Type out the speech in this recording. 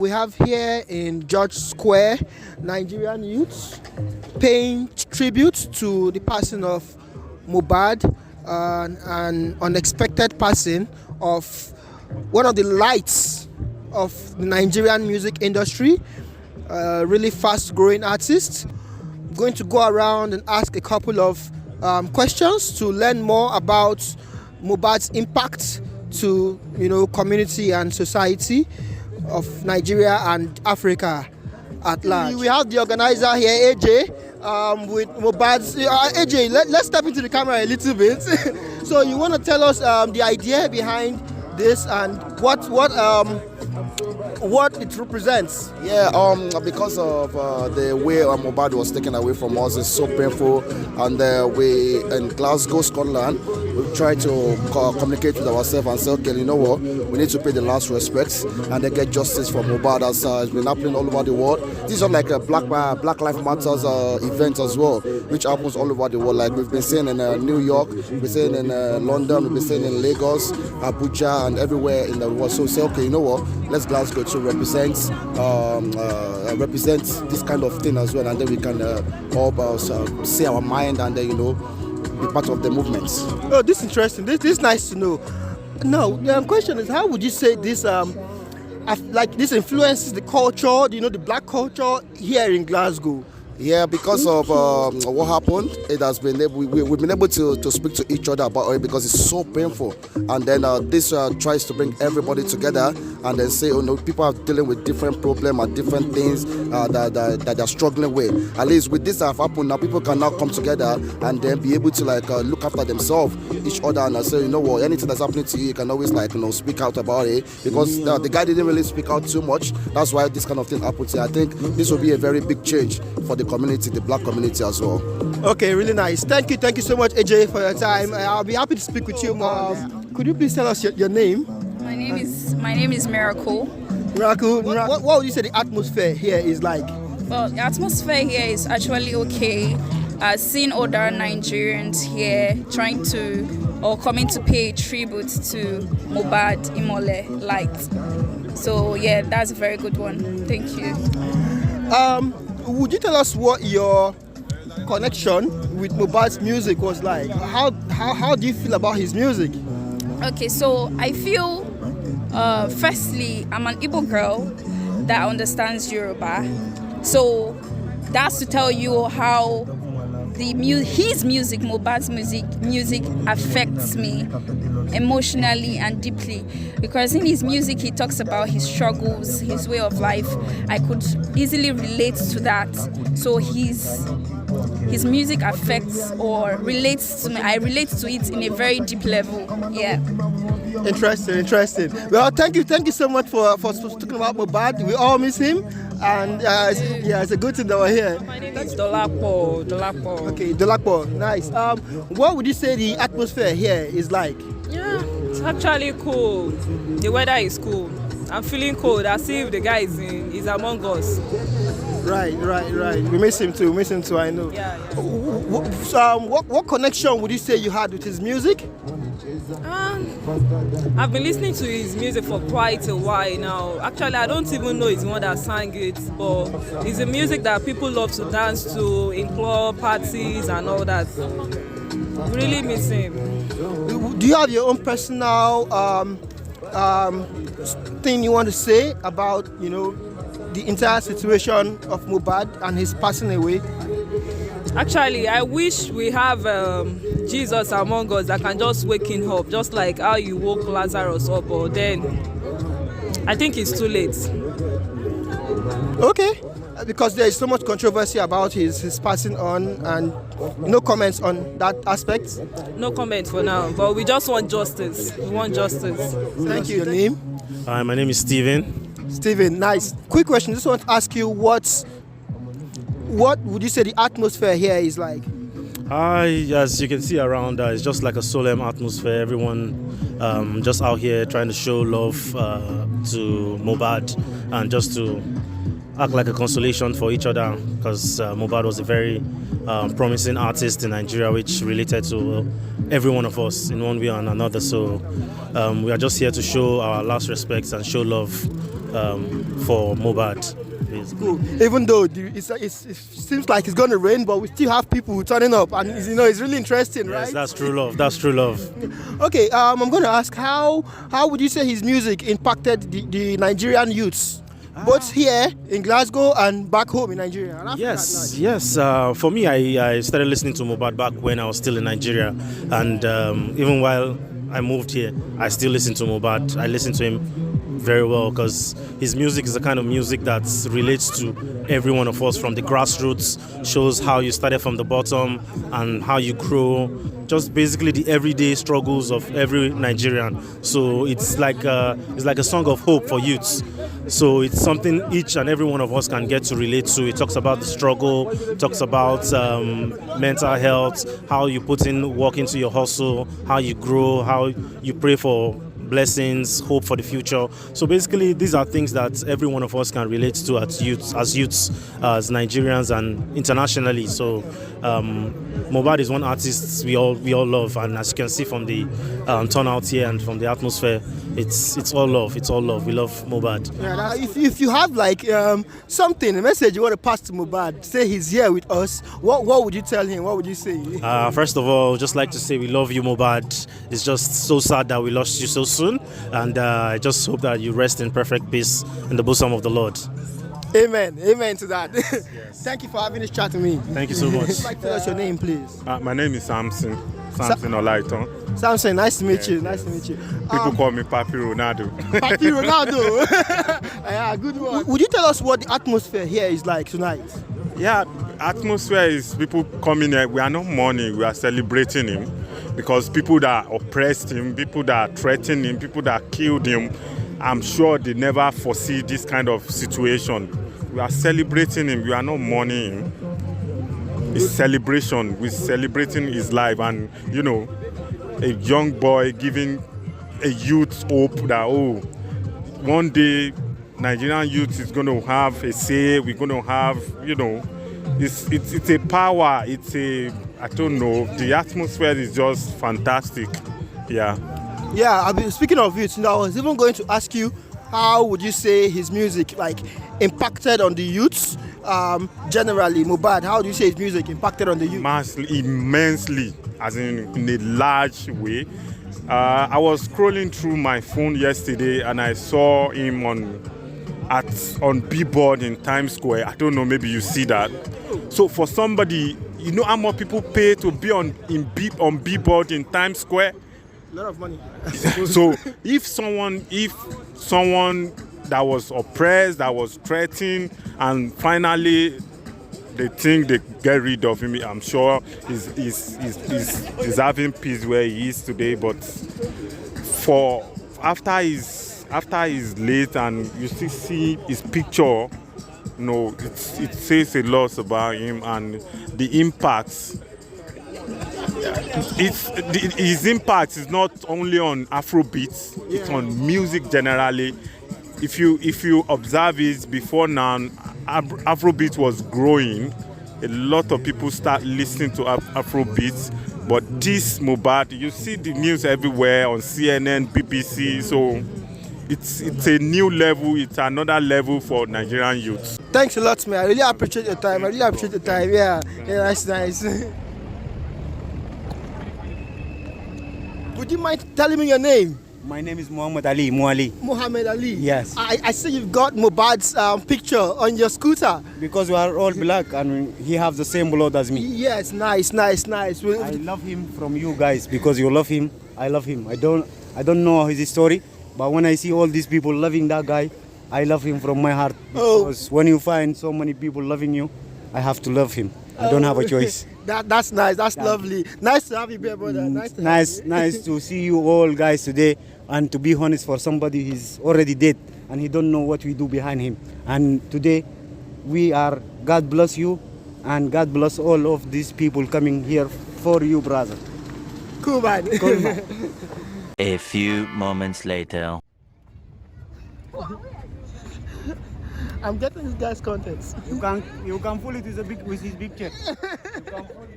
We have here in George Square Nigerian youths paying tribute to the passing of Mohbad, an unexpected passing of one of the lights of the Nigerian music industry, really fast growing artist. I'm going to go around and ask a couple of questions to learn more about Mohbad's impact to community and society of Nigeria and Africa at large. We have the organizer here, AJ, with Mohbad's. AJ, let's step into the camera a little bit. So you want to tell us the idea behind this and what it represents? Yeah, because of the way Mohbad was taken away from us, it's so painful. And we in Glasgow, Scotland, we've tried to communicate with ourselves and say, okay, you know what, we need to pay the last respects and then get justice for Mohbad, as it's been happening all over the world. These are like a Black Lives Matters event as well, which happens all over the world. Like we've been seeing in New York, we've been seeing in London, we've been seeing in Lagos, Abuja, and everywhere in the world. So we say, okay, you know what, let's Glasgow to represent this kind of thing as well, and then we can all say our mind and then be part of the movement. Oh, this is interesting. This is nice to know. Now, the question is, how would you say this this influences the culture, the black culture here in Glasgow? Yeah, because of what happened, it has been we've been able to speak to each other about it because it's so painful. And then this tries to bring everybody together and then say, people are dealing with different problems and different things that they're struggling with. At least with this have happened now, people can now come together and then be able to look after themselves, each other, and say, what, anything that's happening to you, you can always speak out about it. Because the guy didn't really speak out too much. That's why this kind of thing happened. I think this will be a very big change for the community, the black community as well. Okay, really nice. Thank you so much, AJ, for your time. I'll be happy to speak with you more. Could you please tell us your name? My name is Miracle. Miracle. What would you say the atmosphere here is like? Well, the atmosphere here is actually okay. Seeing other Nigerians here trying to or coming to pay tribute to Mohbad Imole Light. So yeah, that's a very good one. Thank you. Would you tell us what your connection with Mohbad's music was like? How do you feel about his music? Okay, so I feel, firstly, I'm an Igbo girl that understands Yoruba. So that's to tell you how his music, Mohbad's music affects me emotionally and deeply, because in his music he talks about his struggles, his way of life. I could easily relate to that. So his music affects or relates to me. I relate to it in a very deep level. Yeah. Interesting. Well, thank you so much for talking about Mohbad. We all miss him, and it's a good thing that we're here. My name is Dolapo. Okay, Dolapo, nice. What would you say the atmosphere here is like? Yeah, it's actually cool. The weather is cool. I'm feeling cold, as if the guy is among us. Right. We miss him too, I know. Yeah. What connection would you say you had with his music? I've been listening to his music for quite a while now. Actually, I don't even know he's the one that sang it, but it's a music that people love to dance to in club parties and all that. Really miss him. Do you have your own personal thing you want to say about the entire situation of Mohbad and his passing away? Actually, I wish we have Jesus among us that can just wake him up, just like how you woke Lazarus up, but then I think it's too late. Okay, because there is so much controversy about his passing on, and no comments on that aspect? No comment for now, but we just want justice. We want justice. Thank you. Your name? Hi, my name is Steven. Steven, nice. Quick question, just want to ask you what would you say the atmosphere here is like? As you can see around, it's just like a solemn atmosphere. Everyone just out here trying to show love to Mohbad and just to act like a consolation for each other, because Mohbad was a very promising artist in Nigeria, which related to every one of us in one way or another. So we are just here to show our last respects and show love for Mohbad. Basically. Cool. Even though it seems like it's going to rain, but we still have people turning up, and it's really interesting, Yes, right? that's true love. That's true love. Okay, I'm going to ask how would you say his music impacted the Nigerian youths, both here in Glasgow and back home in Nigeria? And Africa at Yes. For me, I started listening to Mohbad back when I was still in Nigeria, and even while I moved here, I still listen to Mohbad. I listen to him very well because his music is the kind of music that relates to every one of us from the grassroots, shows how you started from the bottom and how you grow, just basically the everyday struggles of every Nigerian. So it's like a song of hope for youths. So it's something each and every one of us can get to relate to. It talks about the struggle, talks about mental health, how you put in work into your hustle, how you grow, how you pray for blessings, hope for the future. So basically, these are things that every one of us can relate to as youths, as Nigerians, and internationally. So Mohbad is one artist we all love, and as you can see from the turnout here and from the atmosphere, it's all love. It's all love. We love Mohbad. Yeah, if you have like something, a message you want to pass to Mohbad, say he's here with us, what would you tell him? What would you say? First of all, just like to say we love you, Mohbad. It's just so sad that we lost you so soon, and I just hope that you rest in perfect peace in the bosom of the Lord. Amen to that. Yes. Thank you for having this chat with me. Thank you so much. I'd like to tell us your name, please. My name is Samson Olaiton. Samson, nice to meet you. Nice to meet you. People call me Papi Ronaldo. Papi Ronaldo. Yeah, good one. Would you tell us what the atmosphere here is like tonight? Yeah, atmosphere is people coming here. We are not mourning, we are celebrating him, because people that oppressed him, people that threatened him, people that killed him, I'm sure they never foresee this kind of situation. We are celebrating him, we are not mourning him. It's celebration, we're celebrating his life, and a young boy giving a youth hope that one day Nigerian youth is going to have a say, we're going to have, it's a power, I don't know, the atmosphere is just fantastic, yeah. Yeah, I mean, speaking of youth, I was even going to ask you, how would you say his music impacted on the youths? Generally, Mohbad, how do you say his music impacted on the youth? Immensely, as in a large way. I was scrolling through my phone yesterday and I saw him on billboard in Times Square. I don't know, maybe you see that. So for somebody, you know how much people pay to be on billboard in Times Square? A lot of money. So if someone that was oppressed, that was threatened, and finally they think they get rid of him, I'm sure he's having peace where he is today. But after he's late and you still see his picture, it says a lot about him and the impacts. His impact is not only on Afrobeats, it's on music generally. If you observe it, before now, Afrobeat was growing. A lot of people start listening to Afrobeats, but this Mohbad, you see the news everywhere on CNN, BBC, so it's a new level, it's another level for Nigerian youth. Thanks a lot, man. I really appreciate your time. Yeah, that's nice. Would you mind telling me your name? My name is Muhammad Ali, Muali. Muhammad Ali? Yes. I see you've got Mohbad's picture on your scooter. Because we are all black and he has the same blood as me. Yes, nice. I love him from you guys because you love him. I love him. I don't know his story, but when I see all these people loving that guy, I love him from my heart. Because when you find so many people loving you, I have to love him. I don't have a choice. That's nice. That's lovely. Nice to have you here, brother. Nice to see you all guys today. And to be honest, for somebody who's already dead and he don't know what we do behind him. And today we are, God bless you and God bless all of these people coming here for you, brother. Cool, man. A few moments later. I'm getting this guy's contents. You can fool it with his picture. You can fool